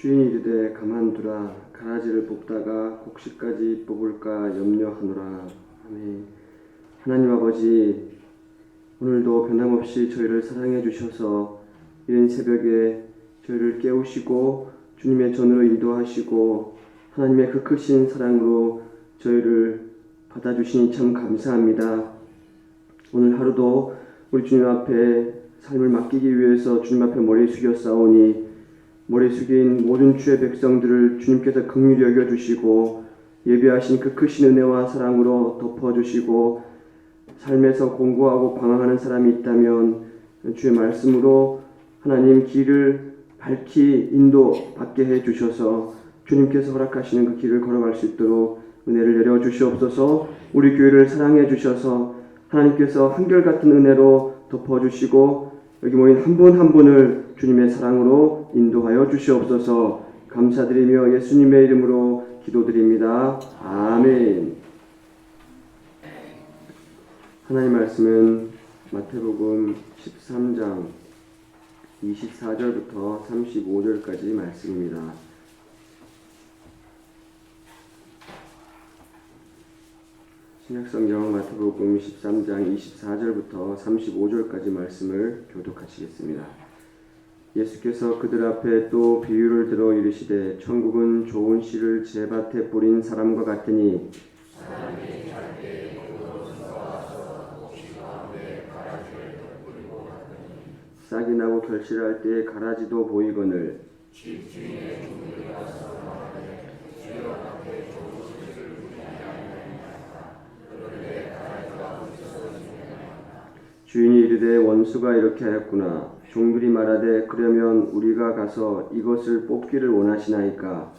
주인이 이르되 가만두라. 가라지를 뽑다가 곡식까지 뽑을까 염려하노라. 아멘. 하나님 아버지, 오늘도 변함없이 저희를 사랑해 주셔서 이른 새벽에 저희를 깨우시고 주님의 전으로 인도하시고 하나님의 그 크신 사랑으로 저희를 받아주시니 참 감사합니다. 오늘 하루도 우리 주님 앞에 삶을 맡기기 위해서 주님 앞에 머리 숙여 싸우니 머리 숙인 모든 주의 백성들을 주님께서 긍휼히 여겨주시고 예비하신 그 크신 은혜와 사랑으로 덮어주시고 삶에서 공고하고 방황하는 사람이 있다면 주의 말씀으로 하나님 길을 밝히 인도받게 해주셔서 주님께서 허락하시는 그 길을 걸어갈 수 있도록 은혜를 내려주시옵소서. 우리 교회를 사랑해 주셔서 하나님께서 한결같은 은혜로 덮어주시고 여기 모인 한 분 한 분을 주님의 사랑으로 인도하여 주시옵소서. 감사드리며 예수님의 이름으로 기도드립니다. 아멘. 하나님 말씀은 마태복음 13장 24절부터 35절까지 말씀입니다. 신약성경 마태복음 13장 24절부터 35절까지 말씀을 교독하시겠습니다. 예수께서 그들 앞에 또 비유를 들어 이르시되 천국은 좋은 씨를 제 밭에 뿌린 사람과 같으니 싹이 나고 결실할 때에 가라지도 보이거늘 주인이 이르되 원수가 이렇게 하였구나. 종들이 말하되 그러면 우리가 가서 이것을 뽑기를 원하시나이까.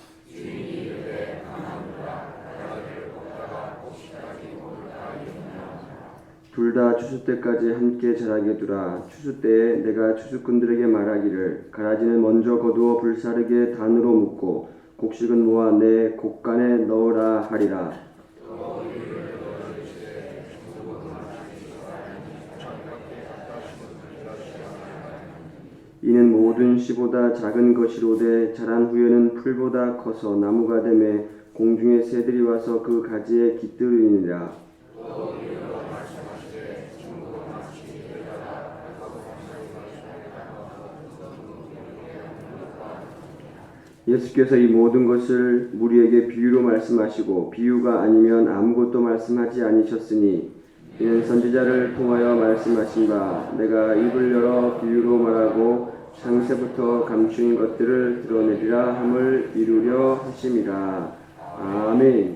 둘 다 추수 때까지 함께 자라게 두라. 추수 때에 내가 추수꾼들에게 말하기를 가라지는 먼저 거두어 불사르게 단으로 묶고 곡식은 모아 내 곡간에 넣으라 하리라. 이는 모든 씨보다 작은 것이로되 자란 후에는 풀보다 커서 나무가 되매 공중의 새들이 와서 그 가지에 깃들으니라. 예수께서 이 모든 것을 우리에게 비유로 말씀하시고 비유가 아니면 아무것도 말씀하지 아니셨으니 이는 선지자를 통하여 말씀하신 바 내가 입을 열어 비유로 말하고 창세부터 감추인 것들을 드러내리라 함을 이루려 하심이라. 아멘.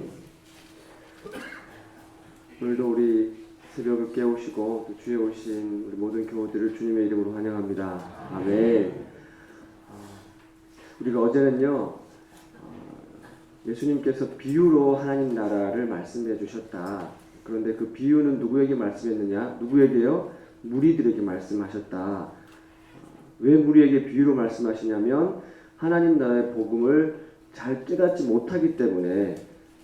오늘도 우리 새벽을 깨우시고 또 주에 오신 우리 모든 교우들을 주님의 이름으로 환영합니다. 아멘. 우리가 어제는요 예수님께서 비유로 하나님 나라를 말씀해 주셨다. 그런데 그 비유는 누구에게 말씀했느냐? 누구에게요? 무리들에게 말씀하셨다. 왜 무리에게 비유로 말씀하시냐면 하나님 나라의 복음을 잘 깨닫지 못하기 때문에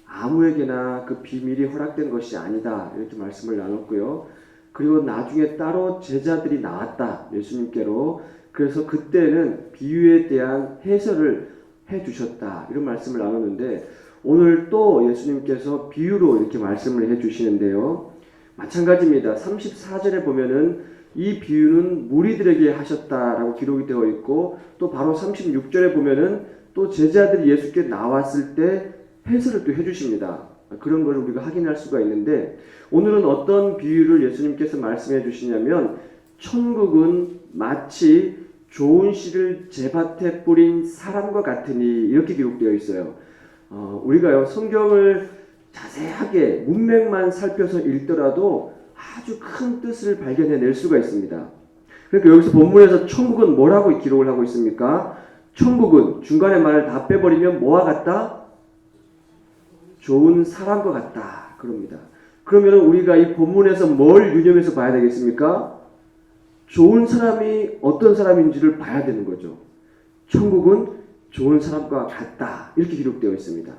아무에게나 그 비밀이 허락된 것이 아니다. 이렇게 말씀을 나눴고요. 그리고 나중에 따로 제자들이 나왔다. 예수님께로. 그래서 그때는 비유에 대한 해설을 해주셨다. 이런 말씀을 나눴는데 오늘 또 예수님께서 비유로 이렇게 말씀을 해주시는데요. 마찬가지입니다. 34절에 보면은 이 비유는 무리들에게 하셨다라고 기록이 되어 있고 또 바로 36절에 보면은 또 제자들이 예수께 나왔을 때 해설을 또 해주십니다. 그런 걸 우리가 확인할 수가 있는데 오늘은 어떤 비유를 예수님께서 말씀해 주시냐면 천국은 마치 좋은 씨를 제 밭에 뿌린 사람과 같으니 이렇게 기록되어 있어요. 우리가요 성경을 자세하게 문맥만 살펴서 읽더라도 아주 큰 뜻을 발견해낼 수가 있습니다. 그러니까 여기서 본문에서 천국은 뭐라고 기록을 하고 있습니까? 천국은 중간에 말을 다 빼버리면 뭐와 같다? 좋은 사람과 같다. 그럽니다. 그러면 우리가 이 본문에서 뭘 유념해서 봐야 되겠습니까? 좋은 사람이 어떤 사람인지를 봐야 되는 거죠. 천국은 좋은 사람과 같다. 이렇게 기록되어 있습니다.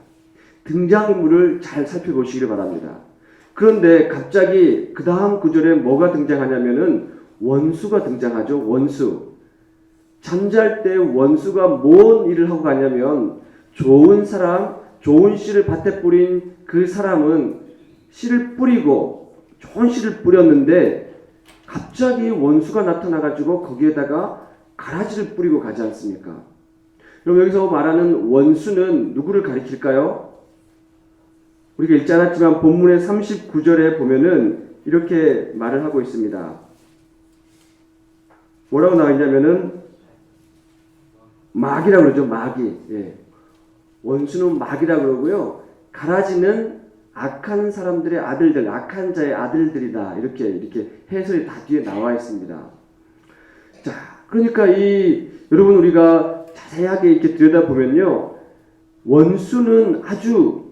등장인물을 잘 살펴보시기를 바랍니다. 그런데 갑자기 그 다음 구절에 뭐가 등장하냐면은 원수가 등장하죠. 원수. 잠잘 때 원수가 뭔 일을 하고 가냐면 좋은 사람, 좋은 씨를 밭에 뿌린 그 사람은 씨를 뿌리고 좋은 씨를 뿌렸는데 갑자기 원수가 나타나가지고 거기에다가 가라지를 뿌리고 가지 않습니까? 여러분 여기서 말하는 원수는 누구를 가리킬까요? 우리가 읽지 않았지만 본문의 39절에 보면은 이렇게 말을 하고 있습니다. 뭐라고 나와 있냐면은 마귀라고 그러죠. 마귀. 예. 원수는 마귀라고 그러고요. 가라지는 악한 사람들의 아들들, 악한 자의 아들들이다. 이렇게 해설이 다 뒤에 나와 있습니다. 자, 그러니까 여러분 우리가 자세하게 이렇게 들여다보면요. 원수는 아주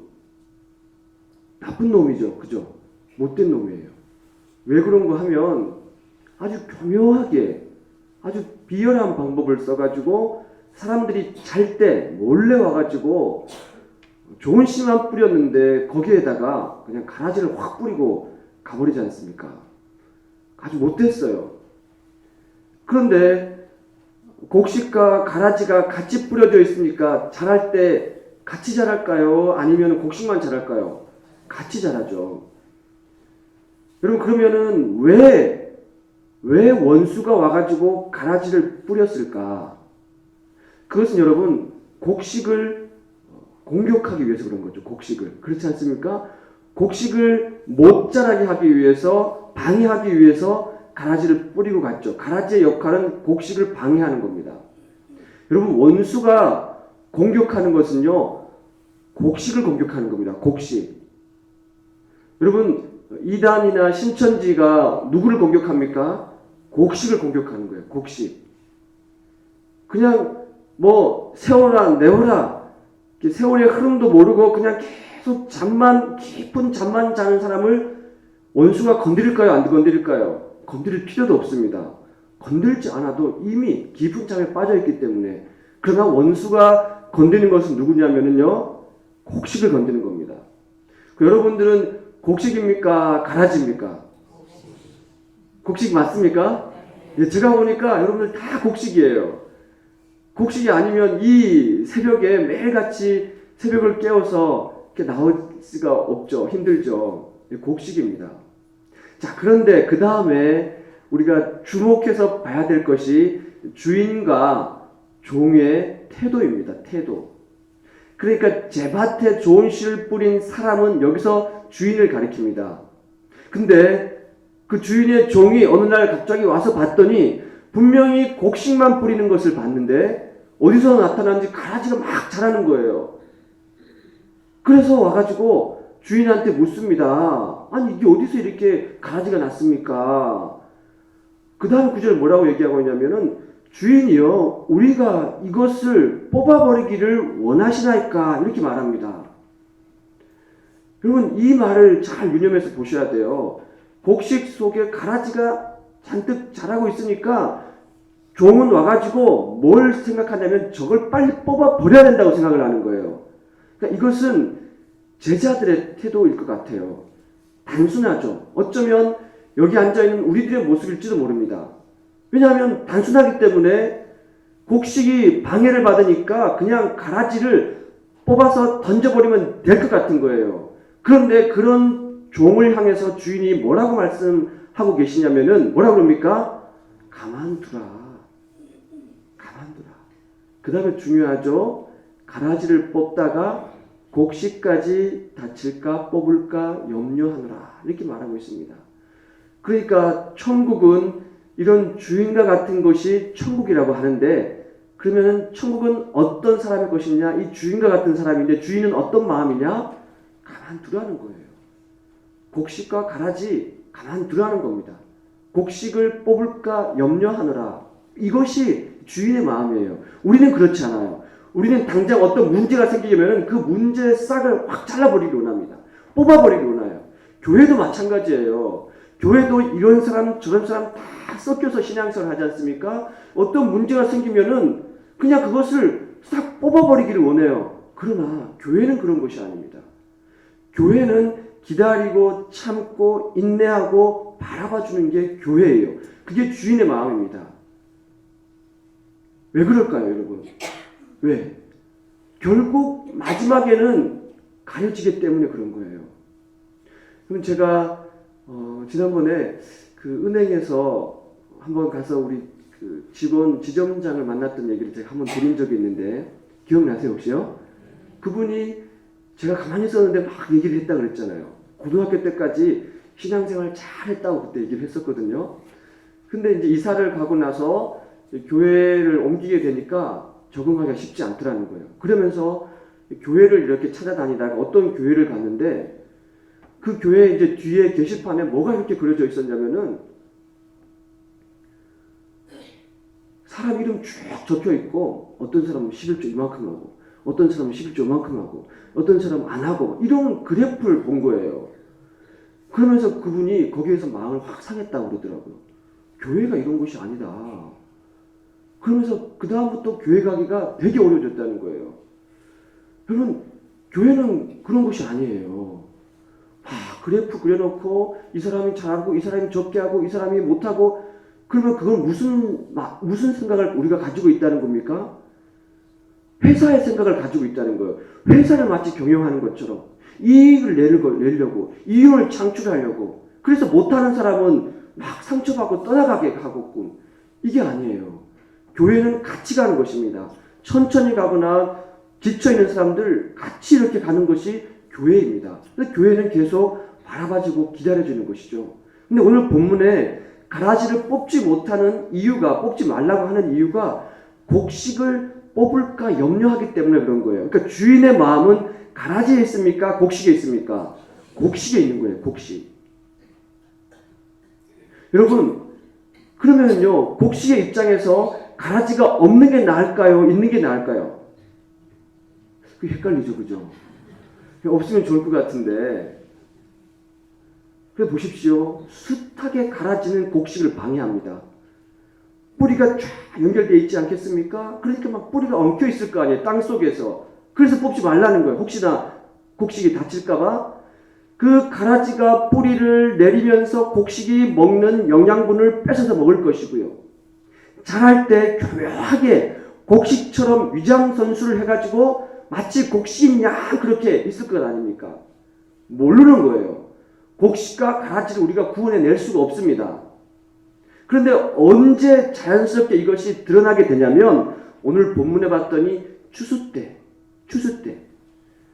나쁜 놈이죠. 그죠? 못된 놈이에요. 왜 그런가 하면 아주 교묘하게 아주 비열한 방법을 써가지고 사람들이 잘 때 몰래 와가지고 좋은 씨만 뿌렸는데 거기에다가 그냥 가라지를 확 뿌리고 가버리지 않습니까? 아주 못됐어요. 그런데 곡식과 가라지가 같이 뿌려져 있으니까 자랄 때 같이 자랄까요? 아니면 곡식만 자랄까요? 같이 자라죠. 여러분 그러면은 왜 원수가 와가지고 가라지를 뿌렸을까? 그것은 여러분 곡식을 공격하기 위해서 그런 거죠. 곡식을. 그렇지 않습니까? 곡식을 못 자라게 하기 위해서 방해하기 위해서 가라지를 뿌리고 갔죠. 가라지의 역할은 곡식을 방해하는 겁니다. 여러분 원수가 공격하는 것은요. 곡식을 공격하는 겁니다. 곡식. 여러분 이단이나 신천지가 누구를 공격합니까? 곡식을 공격하는 거예요. 곡식. 그냥 뭐 세워라 내워라 세월의 흐름도 모르고 그냥 계속 깊은 잠만 자는 사람을 원수가 건드릴까요? 안 건드릴까요? 건드릴 필요도 없습니다. 건들지 않아도 이미 깊은 잠에 빠져있기 때문에. 그러나 원수가 건드리는 것은 누구냐면요 곡식을 건드리는 겁니다. 여러분들은 곡식입니까? 가라지입니까? 곡식 맞습니까? 예, 제가 보니까 여러분들 다 곡식이에요. 곡식이 아니면 이 새벽에 매일같이 새벽을 깨워서 이렇게 나올 수가 없죠. 힘들죠. 곡식입니다. 자, 그런데 그 다음에 우리가 주목해서 봐야 될 것이 주인과 종의 태도입니다. 태도. 그러니까 제 밭에 좋은 씨를 뿌린 사람은 여기서 주인을 가리킵니다. 근데 그 주인의 종이 어느 날 갑자기 와서 봤더니 분명히 곡식만 뿌리는 것을 봤는데 어디서 나타나는지 가라지가 막 자라는 거예요. 그래서 와가지고 주인한테 묻습니다. 아니 이게 어디서 이렇게 가라지가 났습니까? 그 다음 구절 뭐라고 얘기하고 있냐면은 주인이요 우리가 이것을 뽑아버리기를 원하시나이까 이렇게 말합니다. 여러분 이 말을 잘 유념해서 보셔야 돼요. 곡식 속에 가라지가 잔뜩 자라고 있으니까 종은 와가지고 뭘 생각하냐면 저걸 빨리 뽑아버려야 된다고 생각을 하는 거예요. 그러니까 이것은 제자들의 태도일 것 같아요. 단순하죠. 어쩌면 여기 앉아있는 우리들의 모습일지도 모릅니다. 왜냐하면 단순하기 때문에 곡식이 방해를 받으니까 그냥 가라지를 뽑아서 던져버리면 될 것 같은 거예요. 그런데 그런 종을 향해서 주인이 뭐라고 말씀하고 계시냐면은 뭐라고 그럽니까? 가만두라. 그 다음에 중요하죠. 가라지를 뽑다가 곡식까지 다칠까 뽑을까 염려하느라 이렇게 말하고 있습니다. 그러니까 천국은 이런 주인과 같은 것이 천국이라고 하는데 그러면 천국은 어떤 사람의 것이냐? 이 주인과 같은 사람인데 주인은 어떤 마음이냐? 가만두라는 거예요. 곡식과 가라지 가만두라는 겁니다. 곡식을 뽑을까 염려하느라 이것이 주인의 마음이에요. 우리는 그렇지 않아요. 우리는 당장 어떤 문제가 생기면 그 문제의 싹을 확 잘라버리기 원합니다. 뽑아버리기 원해요. 교회도 마찬가지예요. 교회도 이런 사람 저런 사람 다 섞여서 신앙생활을 하지 않습니까? 어떤 문제가 생기면은 그냥 그것을 싹 뽑아버리기를 원해요. 그러나 교회는 그런 것이 아닙니다. 교회는 기다리고 참고 인내하고 바라봐주는 게 교회예요. 그게 주인의 마음입니다. 왜 그럴까요, 여러분? 왜? 결국 마지막에는 가려지기 때문에 그런 거예요. 그럼 제가 지난번에 그 은행에서 한번 가서 우리 그 직원 지점장을 만났던 얘기를 제가 한번 드린 적이 있는데 기억나세요 혹시요? 그분이 제가 가만히 있었는데 막 얘기를 했다 그랬잖아요. 고등학교 때까지 신앙생활 잘 했다고 그때 얘기를 했었거든요. 근데 이제 이사를 가고 나서 교회를 옮기게 되니까 적응하기가 쉽지 않더라는 거예요. 그러면서 교회를 이렇게 찾아다니다가 어떤 교회를 갔는데 그 교회 이제 뒤에 게시판에 뭐가 이렇게 그려져 있었냐면은 사람 이름 쭉 적혀 있고 어떤 사람은 11조 이만큼 하고 어떤 사람은 11조 이만큼 하고 어떤 사람은 안 하고 이런 그래프를 본 거예요. 그러면서 그분이 거기에서 마음을 확 상했다고 그러더라고요. 교회가 이런 곳이 아니다. 그러면서 그 다음부터 교회 가기가 되게 어려워졌다는 거예요. 여러분 교회는 그런 곳이 아니에요. 그래프 그려놓고 이 사람이 잘하고 이 사람이 적게 하고 이 사람이 못하고 그러면 그건 무슨 생각을 우리가 가지고 있다는 겁니까? 회사의 생각을 가지고 있다는 거예요. 회사를 마치 경영하는 것처럼 이익을 내려고 이윤을 창출하려고 그래서 못하는 사람은 막 상처받고 떠나가게 하고 이게 아니에요. 교회는 같이 가는 것입니다. 천천히 가거나 지쳐있는 사람들 같이 이렇게 가는 것이 교회입니다. 근데 교회는 계속 바라봐주고 기다려주는 것이죠. 근데 오늘 본문에 가라지를 뽑지 못하는 이유가, 뽑지 말라고 하는 이유가 곡식을 뽑을까 염려하기 때문에 그런 거예요. 그러니까 주인의 마음은 가라지에 있습니까? 곡식에 있습니까? 곡식에 있는 거예요. 곡식. 여러분 그러면요 곡식의 입장에서 가라지가 없는 게 나을까요? 있는 게 나을까요? 그게 헷갈리죠, 그죠? 없으면 좋을 것 같은데 그래 보십시오. 숱하게 가라지는 곡식을 방해합니다. 뿌리가 쫙 연결되어 있지 않겠습니까? 그러니까 막 뿌리가 엉켜 있을 거 아니에요. 땅 속에서. 그래서 뽑지 말라는 거예요. 혹시나 곡식이 다칠까봐. 그 가라지가 뿌리를 내리면서 곡식이 먹는 영양분을 뺏어서 먹을 것이고요. 자랄 때 교묘하게 곡식처럼 위장선수를 해가지고 마치 곡식인 양 그렇게 있을 것 아닙니까? 모르는 거예요. 곡식과 가라지를 우리가 구분해낼 수가 없습니다. 그런데 언제 자연스럽게 이것이 드러나게 되냐면 오늘 본문에 봤더니 추수 때.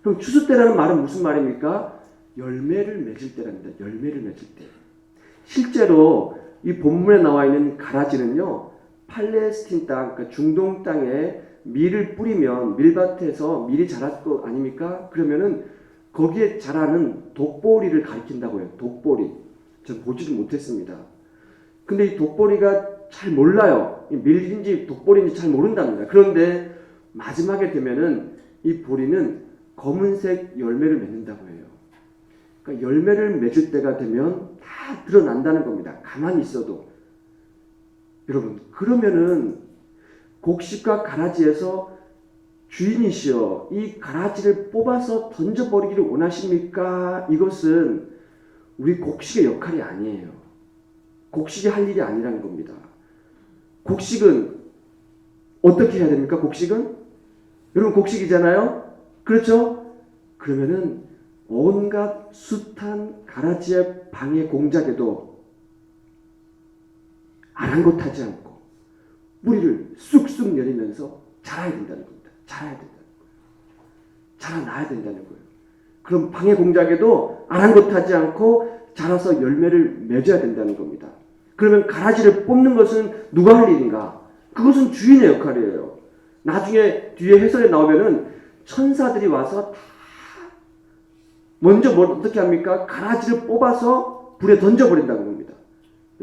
그럼 추수 때라는 말은 무슨 말입니까? 열매를 맺을 때랍니다. 열매를 맺을 때. 실제로 이 본문에 나와 있는 가라지는요. 팔레스틴 땅, 그러니까 중동 땅에 밀을 뿌리면 밀밭에서 밀이 자랄 거 아닙니까? 그러면은 거기에 자라는 독보리를 가리킨다고 해요. 독보리. 전 보지도 못했습니다. 근데 이 독보리가 잘 몰라요. 밀인지 독보리인지 잘 모른답니다. 그런데 마지막에 되면은 이 보리는 검은색 열매를 맺는다고 해요. 그러니까 열매를 맺을 때가 되면 다 드러난다는 겁니다. 가만히 있어도. 여러분, 그러면은 곡식과 가라지에서 주인이시여 이 가라지를 뽑아서 던져버리기를 원하십니까? 이것은 우리 곡식의 역할이 아니에요. 곡식이 할 일이 아니라는 겁니다. 곡식은 어떻게 해야 됩니까? 곡식은? 여러분 곡식이잖아요? 그렇죠? 그러면은 온갖 숱한 가라지의 방해 공작에도 아랑곳하지 않고 뿌리를 쑥쑥 내리면서 자라야 된다는 겁니다. 자라야 된다는 거예요. 자라나야 된다는 거예요. 그럼 방해 공작에도 아랑곳하지 않고 자라서 열매를 맺어야 된다는 겁니다. 그러면 가라지를 뽑는 것은 누가 할 일인가? 그것은 주인의 역할이에요. 나중에 뒤에 해설에 나오면은 천사들이 와서 다 먼저 뭘 어떻게 합니까? 가라지를 뽑아서 불에 던져버린다는 겁니다.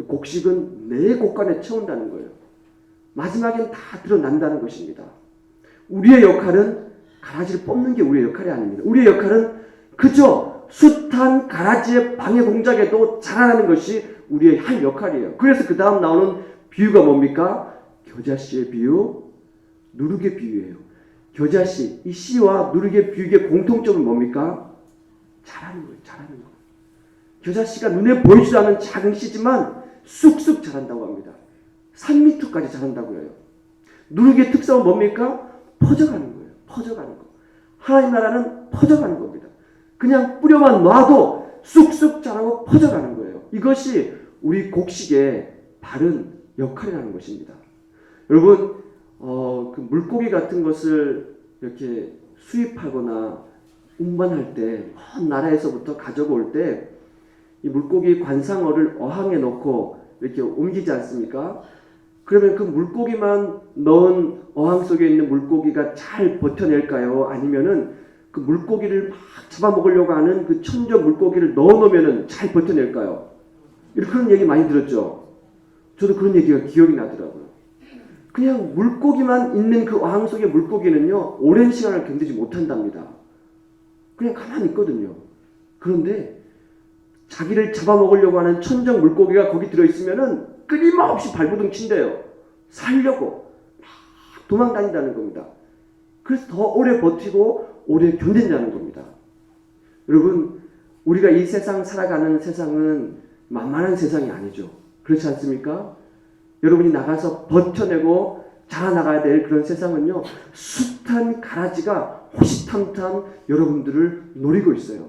곡식은 내 곡간에 채운다는 거예요. 마지막엔 다 드러난다는 것입니다. 우리의 역할은 가라지를 뽑는 게 우리의 역할이 아닙니다. 우리의 역할은 그저 숱한 가라지의 방해 공작에도 자라나는 것이 우리의 할 역할이에요. 그래서 그 다음 나오는 비유가 뭡니까? 겨자씨의 비유, 누룩의 비유예요. 겨자씨, 이 씨와 누룩의 비유의 공통점은 뭡니까? 자라는 거예요. 자라는 거. 겨자씨가 눈에 보이지도 않는 작은 씨지만 쑥쑥 자란다고 합니다. 3m까지 자란다고 해요. 누룩의 특성은 뭡니까? 퍼져가는 거예요. 퍼져가는 거. 하나님 나라는 퍼져가는 겁니다. 그냥 뿌려만 놔도 쑥쑥 자라고 퍼져가는 거예요. 이것이 우리 곡식의 바른 역할이라는 것입니다. 여러분, 그 물고기 같은 것을 이렇게 수입하거나 운반할 때, 먼 나라에서부터 가져올 때, 이 물고기 관상어를 어항에 넣고 이렇게 옮기지 않습니까? 그러면 그 물고기만 넣은 어항 속에 있는 물고기가 잘 버텨낼까요? 아니면은 그 물고기를 막 잡아먹으려고 하는 그 천적 물고기를 넣어놓으면은 잘 버텨낼까요? 그런 얘기 많이 들었죠? 저도 그런 얘기가 기억이 나더라고요. 그냥 물고기만 있는 그 어항 속의 물고기는요, 오랜 시간을 견디지 못한답니다. 그냥 가만히 있거든요. 그런데 자기를 잡아먹으려고 하는 천적 물고기가 거기 들어있으면은 끊임없이 발버둥 친대요. 살려고 막 도망다닌다는 겁니다. 그래서 더 오래 버티고 오래 견딘다는 겁니다. 여러분, 우리가 이 세상 살아가는 세상은 만만한 세상이 아니죠. 그렇지 않습니까? 여러분이 나가서 버텨내고 자라나가야 될 그런 세상은요, 숱한 가라지가 호시탐탐 여러분들을 노리고 있어요.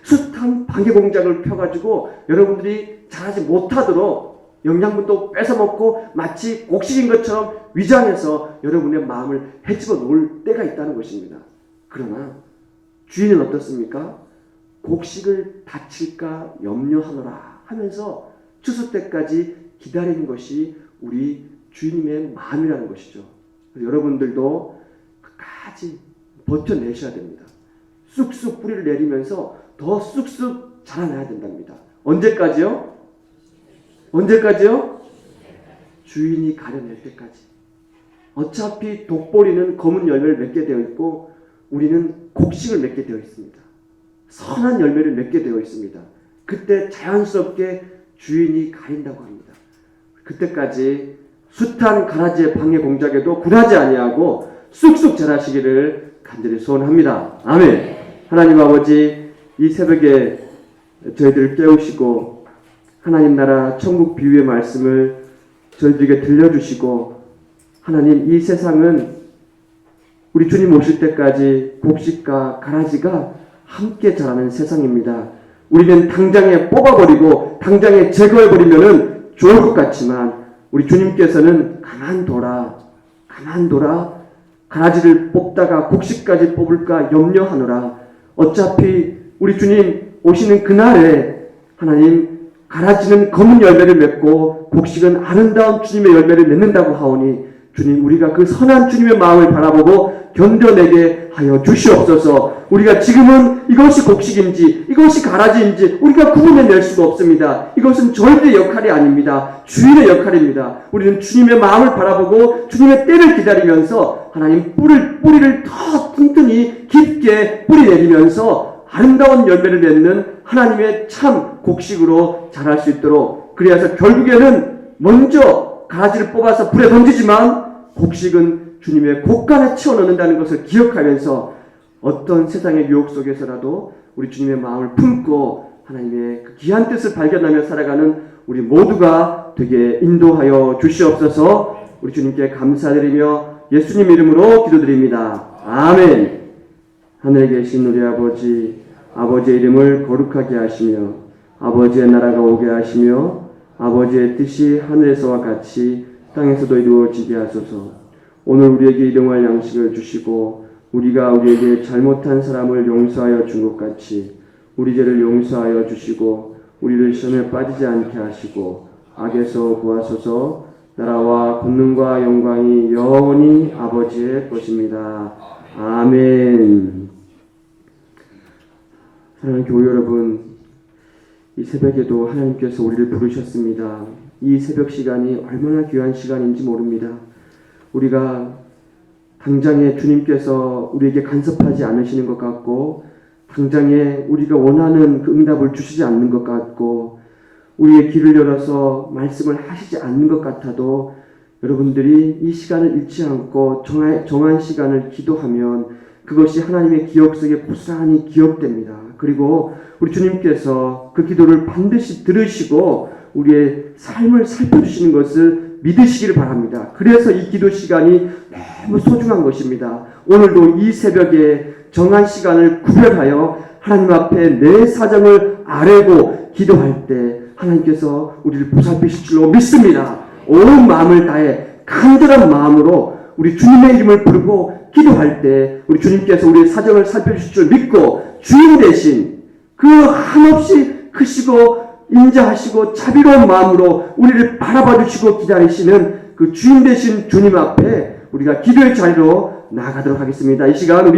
숱한 방해 공작을 펴가지고 여러분들이 자라지 못하도록 영양분도 뺏어먹고 마치 곡식인 것처럼 위장해서 여러분의 마음을 헤집어 놓을 때가 있다는 것입니다. 그러나 주인은 어떻습니까? 곡식을 다칠까 염려하노라 하면서 추수 때까지 기다리는 것이 우리 주님의 마음이라는 것이죠. 여러분들도 끝까지 버텨내셔야 됩니다. 쑥쑥 뿌리를 내리면서 더 쑥쑥 자라나야 된답니다. 언제까지요? 언제까지요? 주인이 가려낼 때까지. 어차피 독보리는 검은 열매를 맺게 되어 있고 우리는 곡식을 맺게 되어 있습니다. 선한 열매를 맺게 되어 있습니다. 그때 자연스럽게 주인이 가린다고 합니다. 그때까지 숱한 가라지의 방해 공작에도 굴하지 아니하고 쑥쑥 자라시기를 간절히 소원합니다. 아멘. 하나님 아버지, 이 새벽에 저희들을 깨우시고 하나님 나라 천국 비유의 말씀을 저희들에게 들려주시고, 하나님, 이 세상은 우리 주님 오실 때까지 곡식과 가라지가 함께 자라는 세상입니다. 우리는 당장에 뽑아버리고 당장에 제거해버리면 좋을 것 같지만 우리 주님께서는 가만둬라 가라지를 뽑다가 곡식까지 뽑을까 염려하노라. 어차피 우리 주님 오시는 그날에 하나님, 가라지는 검은 열매를 맺고 곡식은 아름다운 주님의 열매를 맺는다고 하오니 주님, 우리가 그 선한 주님의 마음을 바라보고 견뎌내게 하여 주시옵소서. 우리가 지금은 이것이 곡식인지 이것이 가라지인지 우리가 구분해낼 수가 없습니다. 이것은 저희들의 역할이 아닙니다. 주인의 역할입니다. 우리는 주님의 마음을 바라보고 주님의 때를 기다리면서 하나님 뿌리를 더 튼튼히 깊게 뿌리내리면서 아름다운 열매를 맺는 하나님의 참 곡식으로 자랄 수 있도록, 그래서 결국에는 먼저 가지를 뽑아서 불에 던지지만 곡식은 주님의 곳간에 채워넣는다는 것을 기억하면서 어떤 세상의 유혹 속에서라도 우리 주님의 마음을 품고 하나님의 그 귀한 뜻을 발견하며 살아가는 우리 모두가 되게 인도하여 주시옵소서. 우리 주님께 감사드리며 예수님 이름으로 기도드립니다. 아멘. 하늘에 계신 우리 아버지, 아버지의 이름을 거룩하게 하시며 아버지의 나라가 오게 하시며 아버지의 뜻이 하늘에서와 같이 땅에서도 이루어지게 하소서. 오늘 우리에게 일용할 양식을 주시고 우리가 우리에게 잘못한 사람을 용서하여 준 것 같이 우리 죄를 용서하여 주시고 우리를 시험에 빠지지 않게 하시고 악에서 구하소서. 나라와 권능과 영광이 영원히 아버지의 것입니다. 아멘. 사랑하는 교회 여러분, 이 새벽에도 하나님께서 우리를 부르셨습니다. 이 새벽 시간이 얼마나 귀한 시간인지 모릅니다. 우리가 당장에 주님께서 우리에게 간섭하지 않으시는 것 같고 당장에 우리가 원하는 그 응답을 주시지 않는 것 같고 우리의 길을 열어서 말씀을 하시지 않는 것 같아도 여러분들이 이 시간을 잃지 않고 정한 시간을 기도하면 그것이 하나님의 기억 속에 고스란히 기억됩니다. 그리고 우리 주님께서 그 기도를 반드시 들으시고 우리의 삶을 살펴주시는 것을 믿으시기를 바랍니다. 그래서 이 기도 시간이 너무 소중한 것입니다. 오늘도 이 새벽에 정한 시간을 구별하여 하나님 앞에 내 사정을 아뢰고 기도할 때 하나님께서 우리를 보살피실 줄로 믿습니다. 온 마음을 다해 간절한 마음으로 우리 주님의 이름을 부르고 기도할 때 우리 주님께서 우리의 사정을 살펴주실 줄 믿고 주인 대신 그 한없이 크시고 인자하시고 자비로운 마음으로 우리를 바라봐 주시고 기다리시는 그 주인 되신 주님 앞에 우리가 기도의 자리로 나아가도록 하겠습니다. 이 시간 우리